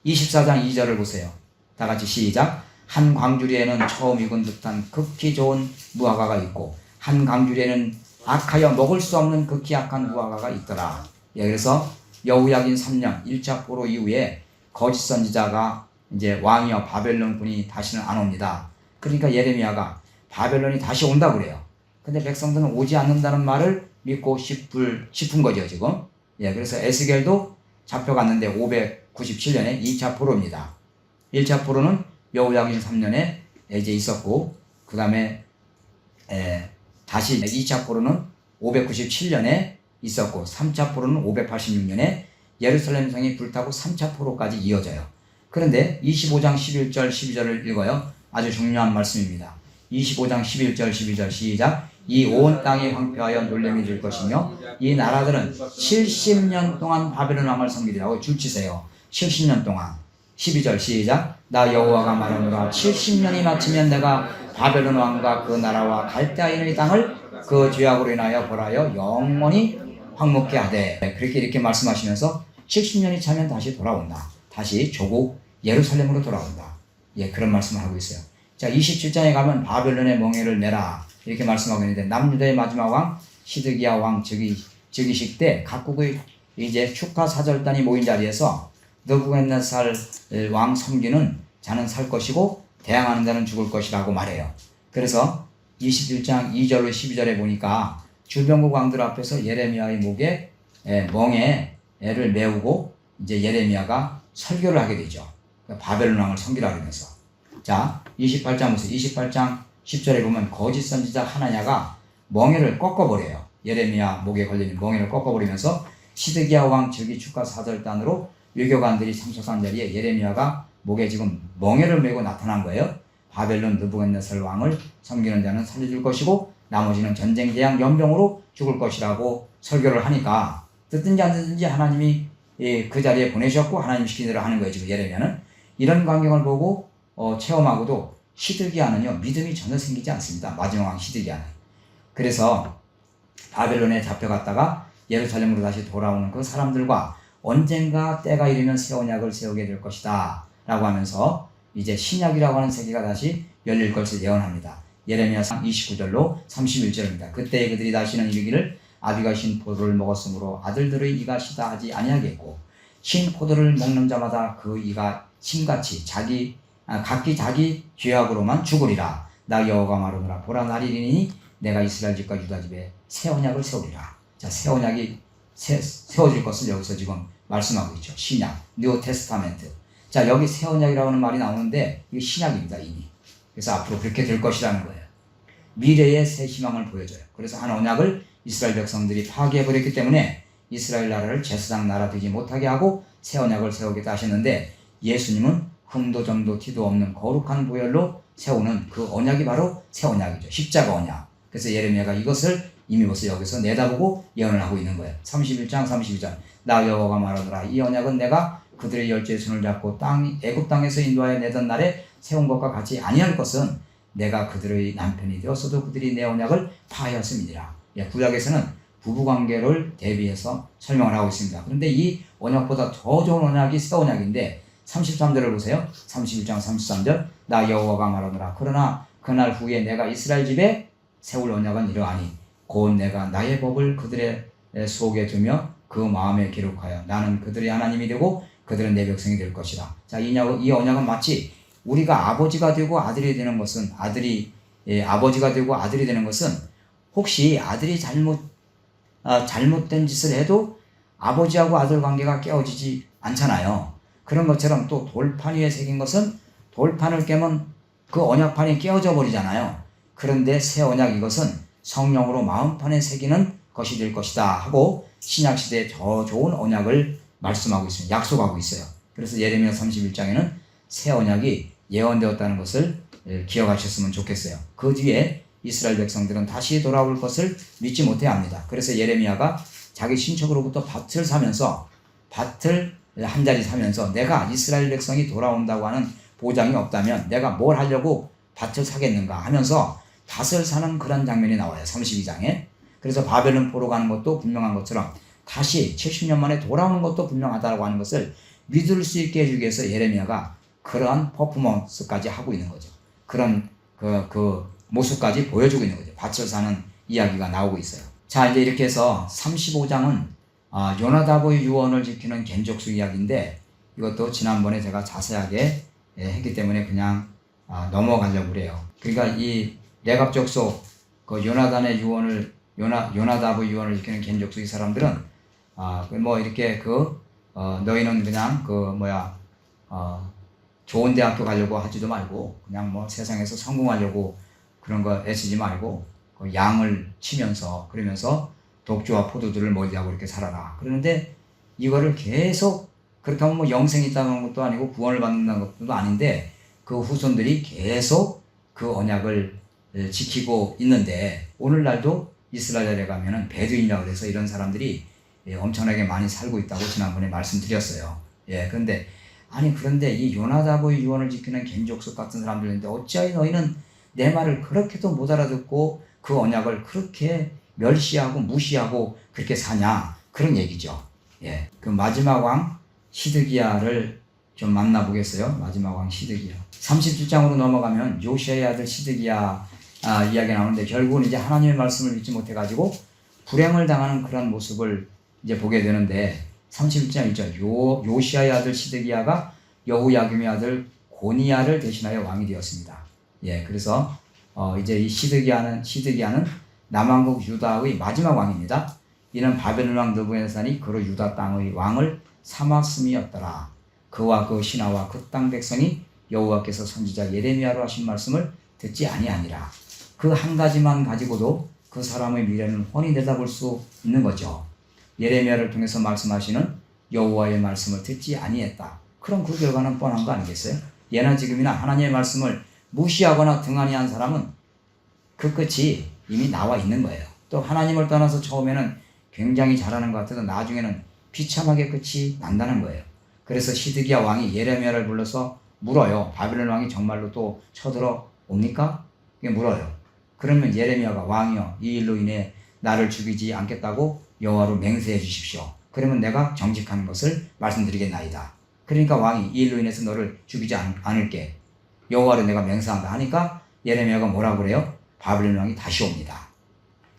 24장 2절을 보세요. 다 같이 시작. 한 광주리에는 처음 익은 듯한 극히 좋은 무화과가 있고 한 광주리에는 악하여 먹을 수 없는 극히 악한 무화과가 있더라. 그래서 여호야긴 3년 1차 포로 이후에 거짓 선지자가 이제 왕이여 바벨론 군이 다시는 안 옵니다. 그러니까 예레미야가 바벨론이 다시 온다고 그래요. 근데 백성들은 오지 않는다는 말을 믿고 싶은 거죠, 지금. 예, 그래서 에스겔도 잡혀갔는데 597년에 2차 포로입니다. 1차 포로는 여호야긴 3년에 이제 있었고, 그 다음에 다시 2차 포로는 597년에 있었고, 3차 포로는 586년에 예루살렘 성이 불타고 3차 포로까지 이어져요. 그런데 25장 11절 12절을 읽어요. 아주 중요한 말씀입니다. 25장 11절 12절 시작. 이 온 땅이 황폐하여 놀림이 될 것이며 이 나라들은 70년 동안 바벨론 왕을 섬기리라고 줄치세요. 70년 동안. 12절 시작. 나 여호와가 말하노라 70년이 마치면 내가 바벨론 왕과 그 나라와 갈대아인의 땅을 그 죄악으로 인하여 벌하여 영원히 황무케 하되. 그렇게 이렇게 말씀하시면서 70년이 차면 다시 돌아온다. 다시 조국 예루살렘으로 돌아온다. 예, 그런 말씀을 하고 있어요. 자, 27장에 가면 바벨론의 멍에를 내라 이렇게 말씀하고 있는데, 남유다의 마지막 왕 시드기야 왕 즉위식 때 각국의 이제 축하 사절단이 모인 자리에서 느부갓네살 왕 섬기는 자는 살 것이고 대항하는 자는 죽을 것이라고 말해요. 그래서 21장 2절로 12절에 보니까 주변국 왕들 앞에서 예레미야의 목에 멍에를 메우고 이제 예레미야가 설교를 하게 되죠. 바벨론 왕을 섬기라 그러면서. 자, 28장 10절에 보면 거짓 선지자 하나냐가 멍에를 꺾어버려요. 예레미야 목에 걸린 멍에를 꺾어버리면서 시드기야 왕 즉위 축하 사절단으로 외교관들이 참석한 자리에 예레미야가 목에 지금 멍에를 메고 나타난 거예요. 바벨론 느부갓네살 왕을 섬기는 자는 살려줄 것이고 나머지는 전쟁 재앙 연병으로 죽을 것이라고 설교를 하니까 듣든지 안 듣든지 하나님이 그 자리에 보내셨고 하나님 시킨 대로 하는 거예요. 지금 예레미야는 이런 광경을 보고 체험하고도 시드기야는요 믿음이 전혀 생기지 않습니다. 마지막 왕 시드기야는. 그래서 바벨론에 잡혀갔다가 예루살렘으로 다시 돌아오는 그 사람들과 언젠가 때가 이르면 새 언약을 세우게 될 것이다 라고 하면서 이제 신약이라고 하는 세계가 다시 열릴 것을 예언합니다. 예레미야 29절로 31절입니다. 그때 그들이 다시는 이르기를 아비가 신 포도를 먹었으므로 아들들의 이가 시다 하지 아니하겠고 신 포도를 먹는 자마다 그 이가 신같이 각기 자기 죄악으로만 죽으리라. 나 여호와가 말하노라. 보라 날이 이르니 내가 이스라엘 집과 유다 집에 새 언약을 세우리라. 자, 새 언약이 세워질 것을 여기서 지금 말씀하고 있죠. 신약, 뉴 테스타멘트. 자, 여기 새 언약이라고 하는 말이 나오는데 이게 신약입니다, 이미. 그래서 앞으로 그렇게 될 것이라는 거예요. 미래의 새 희망을 보여줘요. 그래서 한 언약을 이스라엘 백성들이 파괴해버렸기 때문에 이스라엘 나라를 제사장 나라 되지 못하게 하고 새 언약을 세우겠다 하셨는데, 예수님은 흠도 점도 티도 없는 거룩한 보혈로 세우는 그 언약이 바로 새 언약이죠. 십자가 언약. 그래서 예레미야가 이것을 이미 벌써 여기서 내다보고 예언을 하고 있는 거예요. 31장 32절. 나 여호와가 말하노라. 이 언약은 내가 그들의 열조의 손을 잡고 애굽 땅에서 인도하여 내던 날에 세운 것과 같이 아니할 것은 내가 그들의 남편이 되었어도 그들이 내 언약을 파하였음이니라. 구약에서는 부부관계를 대비해서 설명을 하고 있습니다. 그런데 이 언약보다 더 좋은 언약이 새 언약인데 33절을 보세요. 31장 33절. 나 여호와가 말하노라. 그러나 그날 후에 내가 이스라엘 집에 세울 언약은 이러하니 곧 내가 나의 법을 그들의 속에 두며 그 마음에 기록하여 나는 그들의 하나님이 되고 그들은 내 백성이 될 것이다. 자, 이 언약은 마치 우리가 아버지가 되고 아들이 되는 것은 아버지가 되고 아들이 되는 것은 혹시 아들이 잘못된 짓을 해도 아버지하고 아들 관계가 깨어지지 않잖아요. 그런 것처럼 또 돌판 위에 새긴 것은 돌판을 깨면 그 언약판이 깨어져 버리잖아요. 그런데 새 언약 이것은 성령으로 마음판에 새기는 것이 될 것이다 하고 신약시대에 더 좋은 언약을 말씀하고 있습니다. 약속하고 있어요. 그래서 예레미야 31장에는 새 언약이 예언되었다는 것을 기억하셨으면 좋겠어요. 그 뒤에 이스라엘 백성들은 다시 돌아올 것을 믿지 못해야 합니다. 그래서 예레미야가 자기 친척으로부터 밭을 사면서 밭을 한 자리 사면서 내가 이스라엘 백성이 돌아온다고 하는 보장이 없다면 내가 뭘 하려고 밭을 사겠는가 하면서 밭을 사는 그런 장면이 나와요. 32장에. 그래서 바벨론 포로 가는 것도 분명한 것처럼 다시 70년 만에 돌아오는 것도 분명하다고 하는 것을 믿을 수 있게 해주기 위해서 예레미야가 그러한 퍼포먼스까지 하고 있는 거죠. 그런 그 모습까지 보여주고 있는 거죠. 밭을 사는 이야기가 나오고 있어요. 자, 이제 이렇게 해서 35장은 요나답의 유언을 지키는 겐족수 이야기인데 이것도 지난번에 제가 자세하게 했기 때문에 그냥 넘어가려고 그래요. 그러니까 이 레갑 족속 그 요나단의 유언을 요나답의 유언을 지키는 겐족속 이 사람들은 뭐 이렇게 너희는 그냥 좋은 대학교 가려고 하지도 말고 그냥 뭐 세상에서 성공하려고 그런 거 애쓰지 말고 그 양을 치면서 그러면서 독주와 포도주를 멀리하고 이렇게 살아라. 그러는데 이거를 계속 그렇게 하면 뭐 영생이 있다는 것도 아니고 구원을 받는다는 것도 아닌데 그 후손들이 계속 그 언약을 지키고 있는데 오늘날도 이스라엘에 가면은 베두인이라고 해서 이런 사람들이 엄청나게 많이 살고 있다고 지난번에 말씀드렸어요. 그런데 이 요나답의 유언을 지키는 겐족속 같은 사람들인데 어찌하여 너희는 내 말을 그렇게도 못 알아듣고 그 언약을 그렇게 멸시하고 무시하고 그렇게 사냐 그런 얘기죠. 그 마지막 왕 시드기야를 좀 만나보겠어요. 마지막 왕 시드기야. 37장으로 넘어가면 요시아의 아들 시드기야 이야기가 나오는데 결국은 이제 하나님의 말씀을 믿지 못해가지고 불행을 당하는 그런 모습을 이제 보게 되는데 31장 1절 요시아의 아들 시드기야가 여호야김의 아들 고니야를 대신하여 왕이 되었습니다. 그래서 이제 이 시드기야는 남왕국 유다의 마지막 왕입니다. 이는 바벨론 왕 느부갓네살이 그로 유다 땅의 왕을 삼았음이었더라. 그와 그 신하와 그 땅 백성이 여호와께서 선지자 예레미야로 하신 말씀을 듣지 아니하니라. 그 한 가지만 가지고도 그 사람의 미래는 훤히 내다볼 수 있는 거죠. 예레미야를 통해서 말씀하시는 여호와의 말씀을 듣지 아니했다. 그럼 그 결과는 뻔한 거 아니겠어요? 예나 지금이나 하나님의 말씀을 무시하거나 등한히 한 사람은 그 끝이 이미 나와 있는 거예요. 또 하나님을 떠나서 처음에는 굉장히 잘하는 것 같아도 나중에는 비참하게 끝이 난다는 거예요. 그래서 시드기야 왕이 예레미야를 불러서 물어요. 바벨론 왕이 정말로 또 쳐들어 옵니까? 물어요. 그러면 예레미야가 왕이여 이 일로 인해 나를 죽이지 않겠다고 여호와로 맹세해 주십시오. 그러면 내가 정직한 것을 말씀드리겠나이다. 그러니까 왕이 이 일로 인해서 너를 죽이지 않을게. 여호와로 내가 맹세한다 하니까 예레미야가 뭐라고 그래요? 바벨론 왕이 다시 옵니다.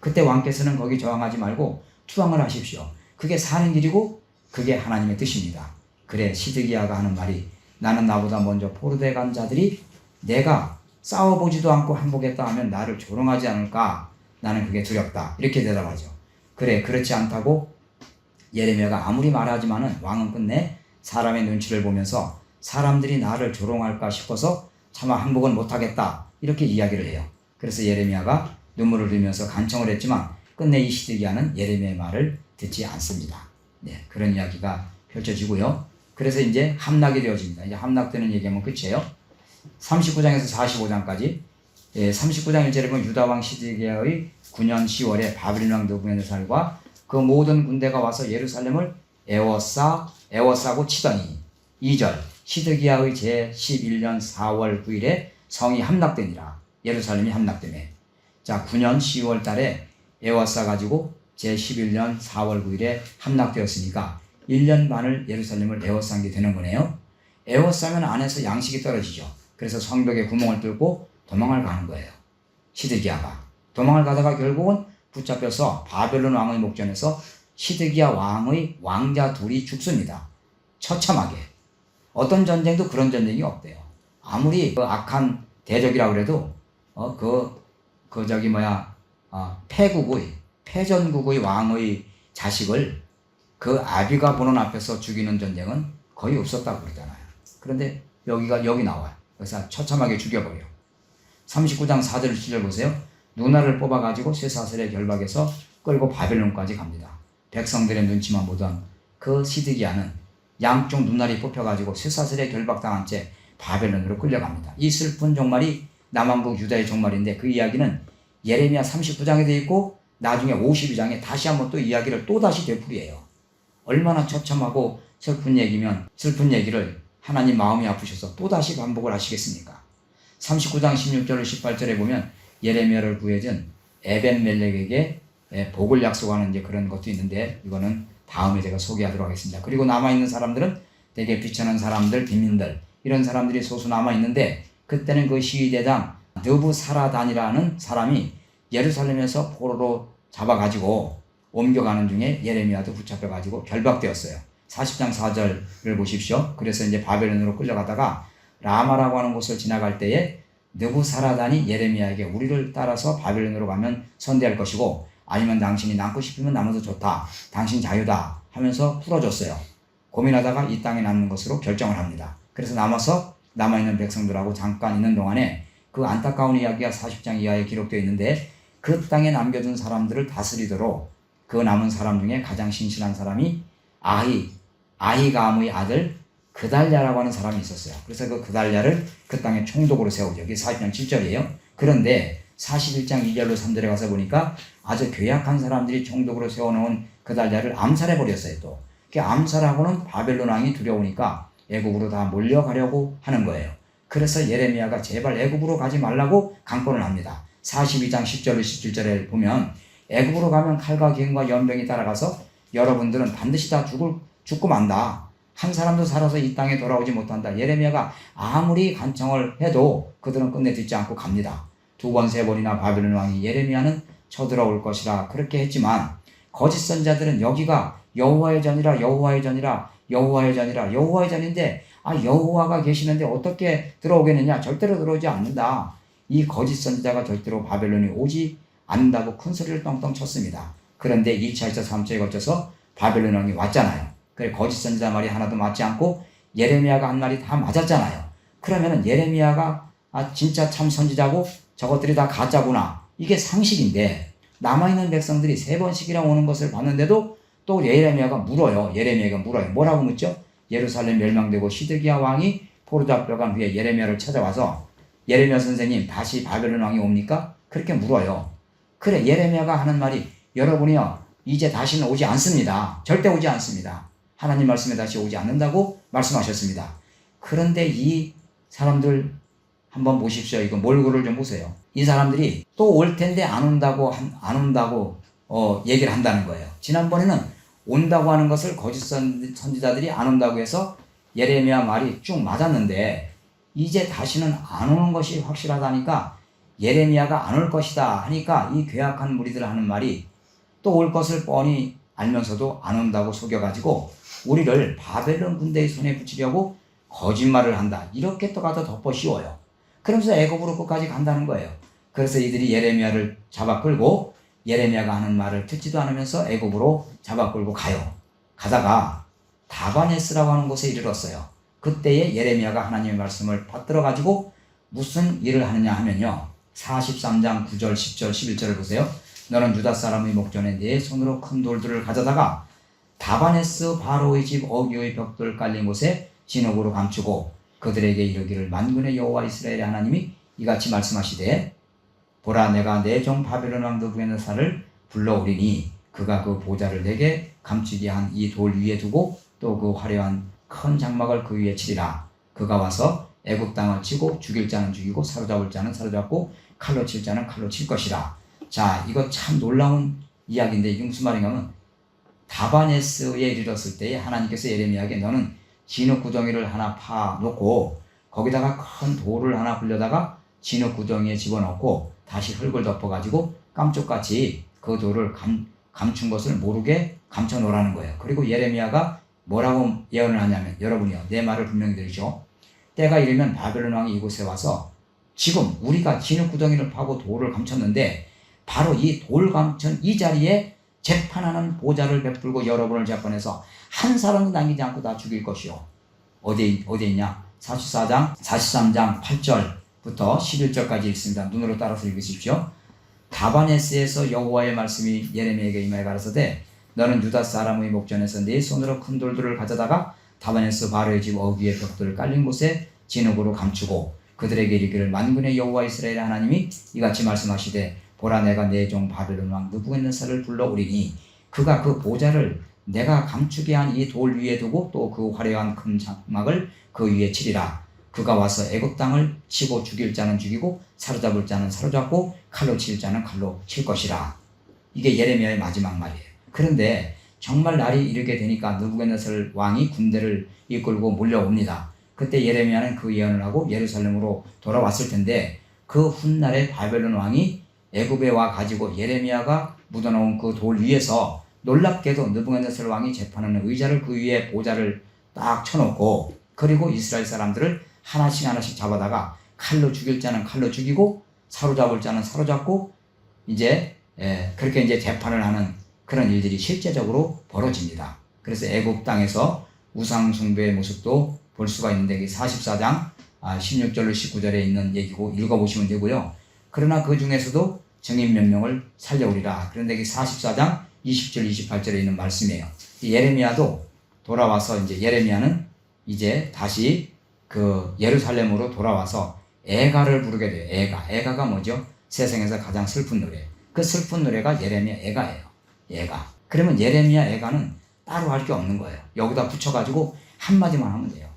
그때 왕께서는 거기 저항하지 말고 투항을 하십시오. 그게 사는 길이고 그게 하나님의 뜻입니다. 그래 시드기야가 하는 말이 나는 나보다 먼저 포로되어 간 자들이 내가 싸워보지도 않고 항복했다 하면 나를 조롱하지 않을까? 나는 그게 두렵다. 이렇게 대답하죠. 그래 그렇지 않다고 예레미야가 아무리 말하지만은 왕은 끝내 사람의 눈치를 보면서 사람들이 나를 조롱할까 싶어서 차마 항복은 못하겠다. 이렇게 이야기를 해요. 그래서 예레미야가 눈물을 흘리면서 간청을 했지만 끝내 이 시드기야는 예레미야의 말을 듣지 않습니다. 그런 이야기가 펼쳐지고요. 그래서 이제 함락이 되어집니다. 이제 함락되는 얘기하면 끝이에요. 39장에서 45장까지 39장 1절에 보면 유다왕 시드기야의 9년 10월에 바벨론 왕 느부갓네살과 그 모든 군대가 와서 예루살렘을 에워싸고 치더니 2절 시드기야의 제11년 4월 9일에 성이 함락되니라. 예루살렘이 함락되네. 자 9년 10월 달에 에워싸 가지고 제11년 4월 9일에 함락되었으니까 1년 반을 예루살렘을 에워싼 게 되는 거네요. 에워싸면 안에서 양식이 떨어지죠. 그래서 성벽에 구멍을 뚫고 도망을 가는 거예요. 시드기야가 도망을 가다가 결국은 붙잡혀서 바벨론 왕의 목전에서 시드기야 왕의 왕자 둘이 죽습니다. 처참하게. 어떤 전쟁도 그런 전쟁이 없대요. 아무리 그 악한 대적이라고 그래도 패전국의 왕의 자식을 그 아비가 보는 앞에서 죽이는 전쟁은 거의 없었다고 그러잖아요. 그런데 여기 나와요. 그래서 처참하게 죽여버려. 39장 4절 7절 보세요. 누나를 뽑아가지고 쇠사슬에 결박해서 끌고 바벨론까지 갑니다. 백성들의 눈치만 보던 그 시드기야는 양쪽 눈알이 뽑혀가지고 쇠사슬에 결박당한 채 바벨론으로 끌려갑니다. 이 슬픈 종말이 남왕국 유다의 종말인데 그 이야기는 예레미야 39장에 되어 있고 나중에 52장에 다시 한번 또 이야기를 또다시 되풀이해요. 얼마나 처참하고 슬픈 얘기를 하나님 마음이 아프셔서 또다시 반복을 하시겠습니까? 39장 16절 18절에 보면 예레미야를 구해준 에벤멜렉에게 복을 약속하는 이제 그런 것도 있는데 이거는 다음에 제가 소개하도록 하겠습니다. 그리고 남아있는 사람들은 되게 비천한 사람들, 빈민들 이런 사람들이 소수 남아있는데 그때는 그 시위대장 느부사라단이라는 사람이 예루살렘에서 포로로 잡아가지고 옮겨가는 중에 예레미야도 붙잡혀가지고 결박되었어요. 40장 4절을 보십시오. 그래서 이제 바벨론으로 끌려가다가 라마라고 하는 곳을 지나갈 때에 느부사라단이 예레미야에게 우리를 따라서 바벨론으로 가면 선대할 것이고 아니면 당신이 남고 싶으면 남아도 좋다. 당신 자유다 하면서 풀어줬어요. 고민하다가 이 땅에 남는 것으로 결정을 합니다. 그래서 남아있는 백성들하고 잠깐 있는 동안에 그 안타까운 이야기가 40장 이하에 기록되어 있는데 그 땅에 남겨둔 사람들을 다스리도록 그 남은 사람 중에 가장 신실한 사람이 아히감의 아들 그달랴라고 하는 사람이 있었어요. 그래서 그 그달랴를 그 땅에 총독으로 세우죠. 이게 40장 7절이에요. 그런데 41장 2절로 3절에 가서 보니까 아주 괴약한 사람들이 총독으로 세워놓은 그달랴를 암살해버렸어요. 또 그 암살하고는 바벨론 왕이 두려우니까 애굽으로 다 몰려가려고 하는 거예요. 그래서 예레미야가 제발 애굽으로 가지 말라고 강권을 합니다. 42장 10절로 17절에 보면 애굽으로 가면 칼과 기근과 연병이 따라가서 여러분들은 반드시 다 죽고 만다. 한 사람도 살아서 이 땅에 돌아오지 못한다. 예레미야가 아무리 간청을 해도 그들은 끝내 듣지 않고 갑니다. 2번, 3번이나 바벨론 왕이 예레미야는 쳐들어올 것이라 그렇게 했지만 거짓 선자들은 여기가 여호와의 전이라 여호와의 전이라 여호와의 전이라 여호와의 전인데 여호와가 계시는데 어떻게 들어오겠느냐. 절대로 들어오지 않는다. 이 거짓 선지자가 절대로 바벨론이 오지 않는다고 큰 소리를 떵떵 쳤습니다. 그런데 2차에서 3차에 걸쳐서 바벨론 왕이 왔잖아요. 그래 거짓 선지자 말이 하나도 맞지 않고 예레미야가 한 말이 다 맞았잖아요. 그러면은 예레미야가 진짜 참 선지자고 저것들이 다 가짜구나. 이게 상식인데 남아있는 백성들이 3번씩이나 오는 것을 봤는데도 또 예레미야가 물어요. 뭐라고 묻죠? 예루살렘 멸망되고 시드기야 왕이 포로 잡혀간 후에 예레미야를 찾아와서 예레미야 선생님 다시 바벨론 왕이 옵니까? 그렇게 물어요. 그래 예레미야가 하는 말이 여러분이요 이제 다시는 오지 않습니다. 절대 오지 않습니다. 하나님 말씀에 다시 오지 않는다고 말씀하셨습니다. 그런데 이 사람들 한번 보십시오. 이거 몰골을 좀 보세요. 이 사람들이 또 올 텐데 안 온다고 얘기를 한다는 거예요. 지난번에는 온다고 하는 것을 거짓 선지자들이 안 온다고 해서 예레미야 말이 쭉 맞았는데 이제 다시는 안 오는 것이 확실하다니까 예레미야가 안 올 것이다 하니까 이 괴악한 무리들 하는 말이 또 올 것을 뻔히 알면서도 안 온다고 속여가지고 우리를 바벨론 군대의 손에 붙이려고 거짓말을 한다. 이렇게 또 가서 덮어 씌워요. 그러면서 애굽으로 끝까지 간다는 거예요. 그래서 이들이 예레미야를 잡아 끌고 예레미야가 하는 말을 듣지도 않으면서 애굽으로 잡아 끌고 가요. 가다가 다바네스라고 하는 곳에 이르렀어요. 그때에 예레미야가 하나님의 말씀을 받들어 가지고 무슨 일을 하느냐 하면요. 43장 9절 10절 11절을 보세요. 너는 유다 사람의 목전에 네 손으로 큰 돌들을 가져다가 다바네스 바로의 집 어귀의 벽돌 깔린 곳에 진흙으로 감추고 그들에게 이르기를 만군의 여호와 이스라엘의 하나님이 이같이 말씀하시되 보라 내가 내 종 바벨론 왕 느부갓네살을 불러오리니 그가 그 보좌를 내게 감추게 한 이 돌 위에 두고 또 그 화려한 큰 장막을 그 위에 치리라. 그가 와서 애굽 땅을 치고 죽일 자는 죽이고 사로잡을 자는 사로잡고 칼로 칠 자는 칼로 칠 것이라. 자, 이거 참 놀라운 이야기인데 이게 무슨 말인가 하면 다바네스에 이르렀을 때에 하나님께서 예레미야에게 너는 진흙 구덩이를 하나 파놓고 거기다가 큰 돌을 하나 굴려다가 진흙 구덩이에 집어넣고 다시 흙을 덮어가지고 깜쪽같이 그 돌을 감춘 것을 모르게 감춰놓으라는 거예요. 그리고 예레미야가 뭐라고 예언을 하냐면 여러분이요 내 말을 분명히 들으시오. 때가 이르면 바벨론 왕이 이곳에 와서 지금 우리가 진흙 구덩이를 파고 돌을 감췄는데 바로 이 돌 감춘 이 자리에 재판하는 보좌를 베풀고 여러분을 재판해서 한 사람도 남기지 않고 다 죽일 것이요. 어디에 있냐? 43장 8절부터 11절까지 있습니다. 눈으로 따라서 읽으십시오. 다바네스에서 여호와의 말씀이 예레미야에게 임하여 가라사대 너는 유다 사람의 목전에서 네 손으로 큰 돌들을 가져다가 다바네스 바로의 집 어귀의 벽돌을 깔린 곳에 진흙으로 감추고 그들에게 이르기를 만군의 여호와 이스라엘의 하나님이 이같이 말씀하시되 보라 내가 내 종 바벨론 왕 느부갓네살을 불러오리니 그가 그 보좌를 내가 감추게 한 이 돌 위에 두고 또 그 화려한 큰 장막을 그 위에 치리라. 그가 와서 애굽 땅을 치고 죽일 자는 죽이고 사로잡을 자는 사로잡고 칼로 칠 자는 칼로 칠 것이라. 이게 예레미야의 마지막 말이에요. 그런데 정말 날이 이르게 되니까 느부갓네살 왕이 군대를 이끌고 몰려옵니다. 그때 예레미야는 그 예언을 하고 예루살렘으로 돌아왔을 텐데 그 훗날에 바벨론 왕이 애굽에 와 가지고 예레미야가 묻어놓은 그 돌 위에서 놀랍게도 느부갓네살 왕이 재판하는 의자를 그 위에 보좌를 딱 쳐놓고 그리고 이스라엘 사람들을 하나씩 잡아다가 칼로 죽일 자는 칼로 죽이고 사로잡을 자는 사로잡고 이제 그렇게 이제 재판을 하는 그런 일들이 실제적으로 벌어집니다. 그래서 애굽 땅에서 우상 숭배의 모습도 볼 수가 있는데 44장 16절로 19절에 있는 얘기고 읽어보시면 되고요. 그러나 그 중에서도 증인 몇 명을 살려오리라. 그런데 44장 20절 28절에 있는 말씀이에요. 예레미야도 돌아와서 이제 예레미야는 이제 다시 그 예루살렘으로 돌아와서 애가를 부르게 돼요. 애가가 뭐죠? 세상에서 가장 슬픈 노래. 그 슬픈 노래가 예레미야 애가예요. 애가. 그러면 예레미야 애가는 따로 할 게 없는 거예요. 여기다 붙여가지고 한마디만 하면 돼요.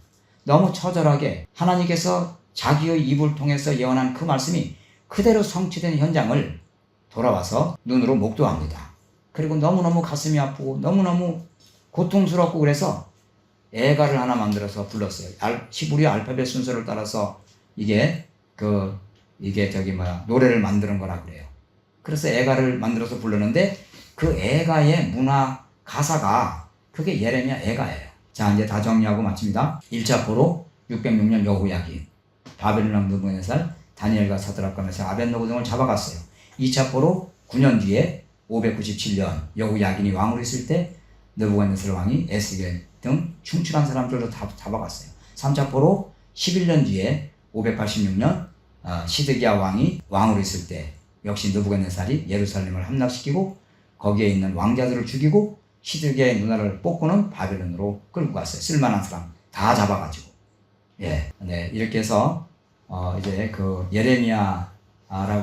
너무 처절하게 하나님께서 자기의 입을 통해서 예언한 그 말씀이 그대로 성취된 현장을 돌아와서 눈으로 목도합니다. 그리고 너무너무 가슴이 아프고 너무너무 고통스럽고 그래서 애가를 하나 만들어서 불렀어요. 히브리 알파벳 순서를 따라서 이게 노래를 만드는 거라 그래요. 그래서 애가를 만들어서 부르는데 그 애가의 문화 가사가 그게 예레미야 애가예요. 자, 이제 다 정리하고 마칩니다. 1차 포로 606년 여호야긴 바벨론 왕 느부갓네살 다니엘과 사드락과 메삭 아벳느고 등을 잡아갔어요. 2차 포로 9년 뒤에 597년 여호야긴이 왕으로 있을 때 느부갓네살 왕이 에스겔 등 충출한 사람들도 다 잡아갔어요. 3차 포로 11년 뒤에 586년 시드기야 왕이 왕으로 있을 때 역시 느부갓네살이 예루살렘을 함락시키고 거기에 있는 왕자들을 죽이고 시드기야의 누나를 뽑고는 바벨론으로 끌고 갔어요. 쓸만한 사람 다 잡아가지고. 이렇게 해서 이제 그 예레미야라고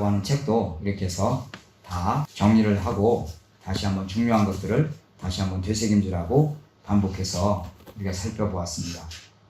하는 책도 이렇게 해서 다 정리를 하고 다시 한번 중요한 것들을 다시 한번 되새김질하고 반복해서 우리가 살펴보았습니다.